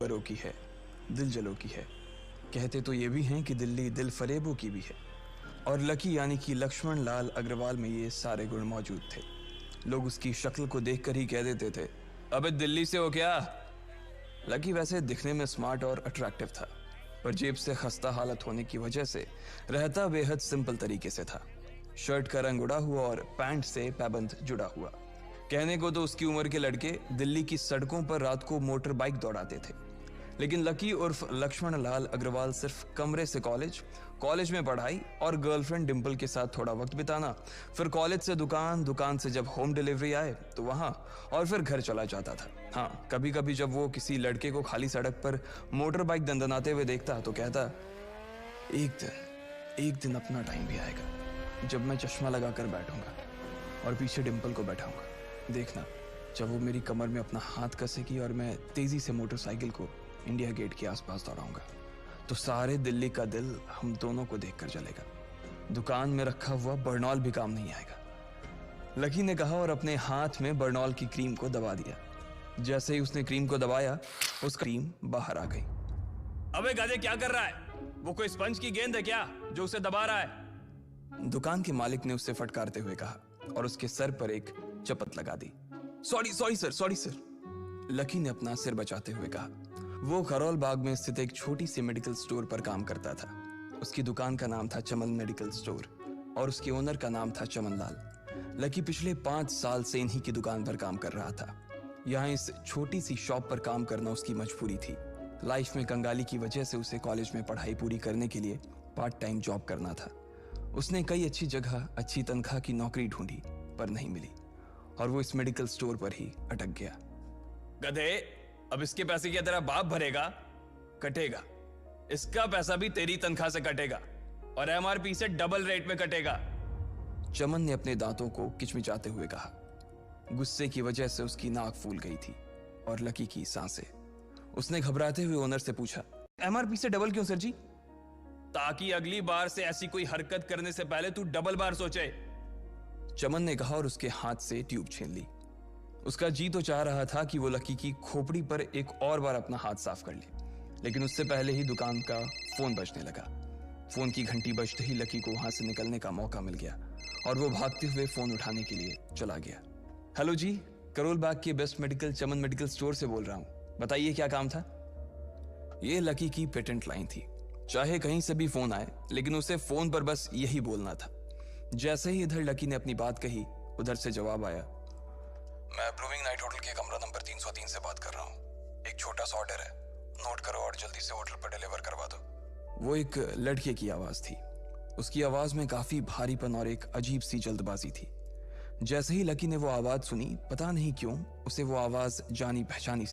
बरों की है, दिल जलों की है। कहते तो ये भी हैं कि दिल्ली दिल फरेबों की भी है। और लकी यानी कि लक्ष्मण लाल अग्रवाल में ये सारे गुण मौजूद थे। लोग उसकी शक्ल को देखकर ही कह देते थे, अबे दिल्ली से हो क्या? लकी वैसे दिखने में स्मार्ट और अट्रैक्टिव था, पर जेब से खस्ता हालत होने की वजह से रहता बेहद सिंपल तरीके से था। शर्ट का रंग उड़ा हुआ और पैंट से पैबंद जुड़ा हुआ। कहने को तो उसकी उम्र के लड़के दिल्ली की सड़कों पर रात को मोटर बाइक दौड़ाते थे, लेकिन लकी उर्फ लक्ष्मण लाल अग्रवाल सिर्फ कमरे से कॉलेज में पढ़ाई और गर्लफ्रेंड डिंपल के साथ थोड़ा वक्त बिताना, फिर कॉलेज से दुकान, दुकान से जब होम डिलीवरी आए तो वहां, और फिर घर चला जाता था। हाँ, कभी कभी जब वो किसी लड़के को खाली सड़क पर मोटर बाइक दंदनाते हुए देखता तो कहता, एक दिन अपना टाइम भी आएगा जब मैं चश्मा लगाकर बैठूंगा और पीछे डिंपल को बैठाऊंगा। देखना, जब वो मेरी कमर में अपना हाथ कसेगी और मैं तेजी से मोटरसाइकिल को इंडिया गेट के आसपास दौड़ाऊंगा, तो सारे दिल्ली का दिल हम दोनों को देखकर जलेगा। दुकान में रखा हुआ बर्नॉल भी काम नहीं आएगा। लकी ने कहा और अपने हाथ में बर्नॉल की क्रीम को दबा दिया। जैसे ही उसने क्रीम को दबाया, उसका क्रीम बाहर आ गई। अबे गाजे, क्या कर रहा है? वो कोई स्पंज की गेंद है क्या जो उसे दबा रहा है? दुकान के मालिक ने उससे फटकारते हुए कहा और उसके सर पर एक चपत लगा दी। Sorry sir. लकी ने अपना सिर बचाते हुए कहा। वो खरोल बाग में स्थित एक छोटी सी मेडिकल स्टोर पर काम करता था। उसकी दुकान का नाम था चमन मेडिकल स्टोर और उसके ओनर का नाम था चमन लाल। लकी पिछले 5 साल से इन्हीं की दुकान पर काम कर रहा था। यहाँ इस छोटी सी शॉप पर काम करना उसकी मजबूरी थी। लाइफ में कंगाली की वजह से उसे कॉलेज में पढ़ाई पूरी करने के लिए पार्ट टाइम जॉब करना था। उसने कई अच्छी जगह अच्छी तनख्वाह की नौकरी ढूंढी पर नहीं मिली और वो इस मेडिकल स्टोर पर ही अटक गया। गधे, अब इसके पैसे क्या तेरा बाप भरेगा? कटेगा। इसका पैसा भी तेरी तनख्वाह से कटेगा और एमआरपी से डबल रेट में कटेगा। चमन ने अपने दांतों को किचमिचाते हुए कहा। गुस्से की वजह से उसकी नाक फूल गई थी और लकी की सांसें। उसने घबराते हुए ओनर से पूछा, एमआरपी से डबल क्यों सर जी? ताकि अगली बार से ऐसी कोई हरकत करने से पहले तू डबल बार सोचे, चमन ने कहा और उसके हाथ से ट्यूब छीन ली। उसका जी तो चाह रहा था कि वो लकी की खोपड़ी पर एक और बार अपना हाथ साफ कर ले, लेकिन उससे पहले ही दुकान का फोन बजने लगा। फोन की घंटी बजते ही लकी को वहां से निकलने का मौका मिल गया और वो भागते हुए फोन उठाने के लिए चला गया। हेलो जी, करोल बाग के बेस्ट मेडिकल चमन मेडिकल स्टोर से बोल रहा हूं, बताइए क्या काम था? ये लकी की पेटेंट लाइन थी। चाहे कहीं से भी फोन आए, लेकिन उसे फोन पर बस यही बोलना था। जैसे ही इधर लकी ने अपनी बात कही, उधर से जवाब आया, मैं ब्लूमिंग नाइट होटल के कमरा नंबर 303 से बात कर रहा हूँ। एक छोटा सा ऑर्डर है, नोट करो और जल्दी से होटल पर डिलीवर करवा दो। वो एक लड़के की आवाज थी। उसकी आवाज में काफी भारीपन और एक अजीब सी जल्दबाजी थी। जैसे ही लकी ने वो आवाज सुनी, पता नहीं क्यों उसे वो आवाज जानी पहचानी